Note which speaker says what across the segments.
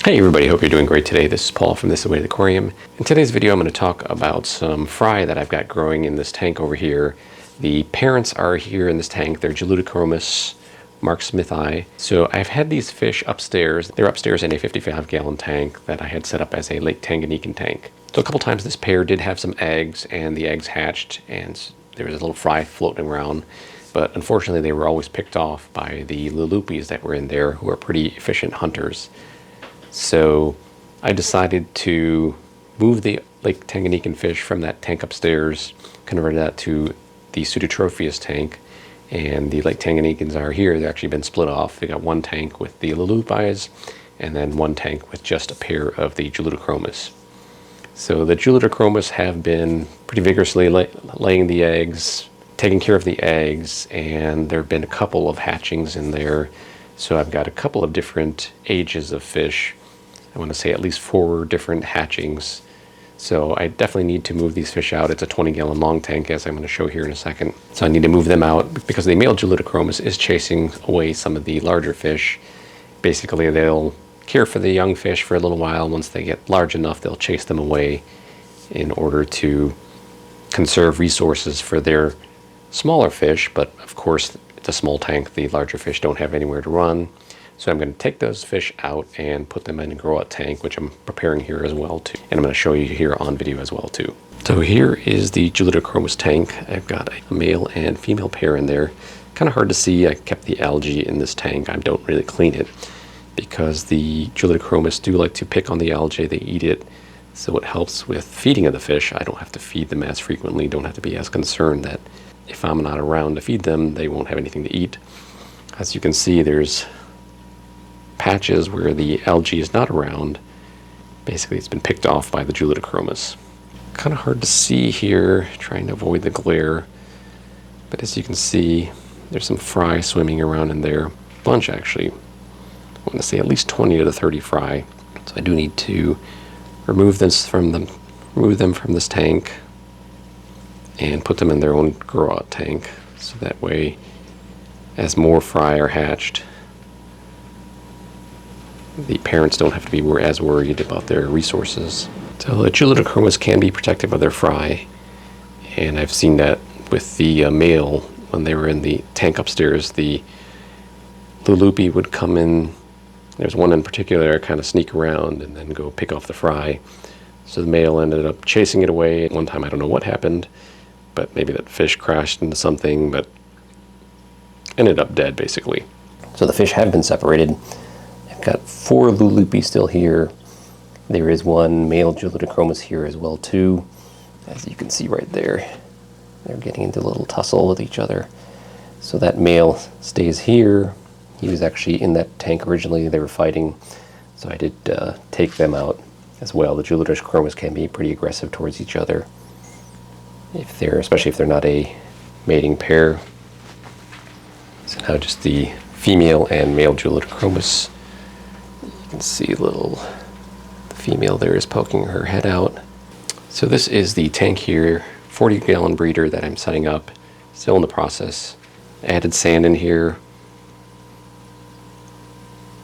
Speaker 1: Hey everybody, hope you're doing great today. This is Paul from This Way to the Aquarium. In today's video I'm going to talk about some fry that I've got growing in this tank over here. The parents are here in this tank. They're Julidochromis Marksmithi. So I've had these fish upstairs. They're upstairs in a 55-gallon tank that I had set up as a Lake Tanganyikan tank. So a couple times this pair did have some eggs, and the eggs hatched and there was a little fry floating around. But unfortunately they were always picked off by the lulupis that were in there, who are pretty efficient hunters. So I decided to move the Lake Tanganyikan fish from that tank upstairs, convert that to the Pseudotropheus tank, and the Lake Tanganyikans are here. They've actually been split off. They got one tank with the lulupis and then one tank with just a pair of the Julidochromis. So the Julidochromis have been pretty vigorously laying the eggs, taking care of the eggs, and there have been a couple of hatchings in there. So I've got a couple of different ages of fish. I want to say at least 4 different hatchings. So I definitely need to move these fish out. It's a 20-gallon long tank, as I'm going to show here in a second. So I need to move them out because the male Julidochromis is chasing away some of the larger fish. Basically, they'll care for the young fish for a little while. Once they get large enough, they'll chase them away in order to conserve resources for their smaller fish. But of course, it's a small tank. The larger fish don't have anywhere to run. So I'm going to take those fish out and put them in a grow-out tank, which I'm preparing here as well too. And I'm going to show you here on video as well too. So here is the Julidochromis tank. I've got a male and female pair in there. Kind of hard to see. I kept the algae in this tank. I don't really clean it because the Julidochromis do like to pick on the algae. They eat it. So it helps with feeding of the fish. I don't have to feed them as frequently. Don't have to be as concerned that if I'm not around to feed them, they won't have anything to eat. As you can see, there's patches where the algae is not around. Basically, it's been picked off by the Julidochromis. Kind of hard to see here, trying to avoid the glare. But as you can see, there's some fry swimming around in there. A bunch, actually. I want to say at least 20 to 30 fry. So I do need to remove them from this tank and put them in their own grow-out tank. So that way, as more fry are hatched, the parents don't have to be as worried about their resources. So the Julidochromis can be protected by their fry, and I've seen that with the male when they were in the tank upstairs. The lulupi would come in. There's one in particular kind of sneak around and then go pick off the fry. So the male ended up chasing it away. One time I don't know what happened, but maybe that fish crashed into something, but ended up dead basically. So the fish have been separated. Got 4 lulupi still here. There is one male Julidochromis here as well too. As you can see right there, they're getting into a little tussle with each other. So that male stays here. He was actually in that tank originally. They were fighting, so I did take them out as well. The Julidochromis can be pretty aggressive towards each other, especially if they're not a mating pair. So now just the female and male Julidochromis. You can see the female there is poking her head out. So this is the tank here, 40-gallon breeder that I'm setting up, still in the process. Added sand in here.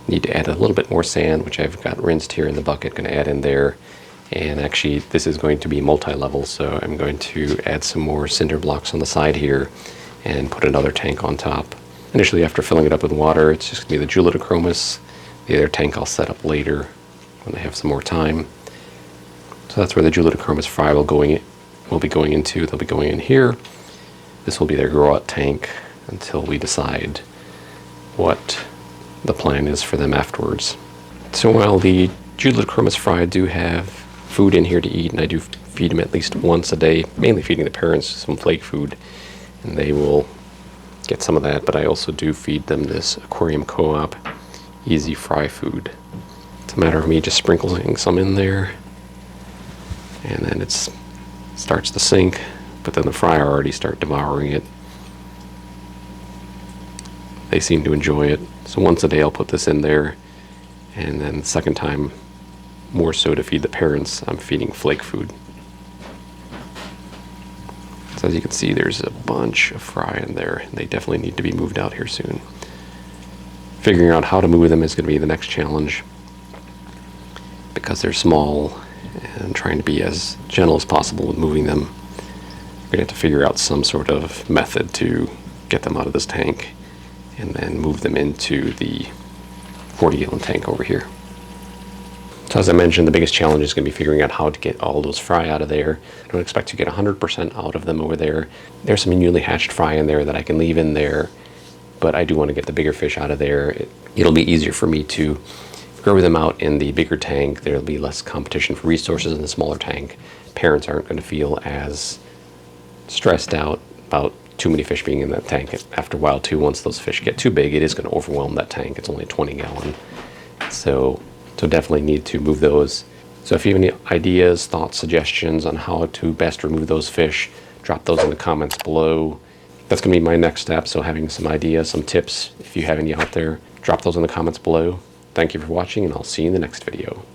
Speaker 1: Need to add a little bit more sand, which I've got rinsed here in the bucket, going to add in there. And actually this is going to be multi-level, so I'm going to add some more cinder blocks on the side here and put another tank on top. Initially, after filling it up with water, it's just going to be the Julidochromis. The other tank I'll set up later when I have some more time. So that's where the Julidochromis Fry will be going into. They'll be going in here. This will be their grow-out tank until we decide what the plan is for them afterwards. So while the Julidochromis Fry do have food in here to eat, and I do feed them at least once a day, mainly feeding the parents some flake food, and they will get some of that, but I also do feed them this Aquarium Co-op easy fry food. It's a matter of me just sprinkling some in there, and then it starts to sink, but then the fry already start devouring it. They seem to enjoy it. So once a day I'll put this in there, and then the second time, more so to feed the parents, I'm feeding flake food. So as you can see, there's a bunch of fry in there, and they definitely need to be moved out here soon. Figuring out how to move them is going to be the next challenge. because they're small, and trying to be as gentle as possible with moving them. We're gonna have to figure out some sort of method to get them out of this tank and then move them into the 40-gallon tank over here. So as I mentioned, the biggest challenge is going to be figuring out how to get all those fry out of there. I don't expect to get 100% out of them over there. There's some newly hatched fry in there that I can leave in there, but I do want to get the bigger fish out of there. It'll be easier for me to grow them out in the bigger tank. There'll be less competition for resources in the smaller tank. Parents aren't going to feel as stressed out about too many fish being in that tank. After a while too, once those fish get too big, it is going to overwhelm that tank. It's only 20-gallon. So definitely need to move those. So if you have any ideas, thoughts, suggestions on how to best remove those fish, drop those in the comments below. That's going to be my next step. So having some ideas, some tips, if you have any out there, drop those in the comments below. Thank you for watching, and I'll see you in the next video.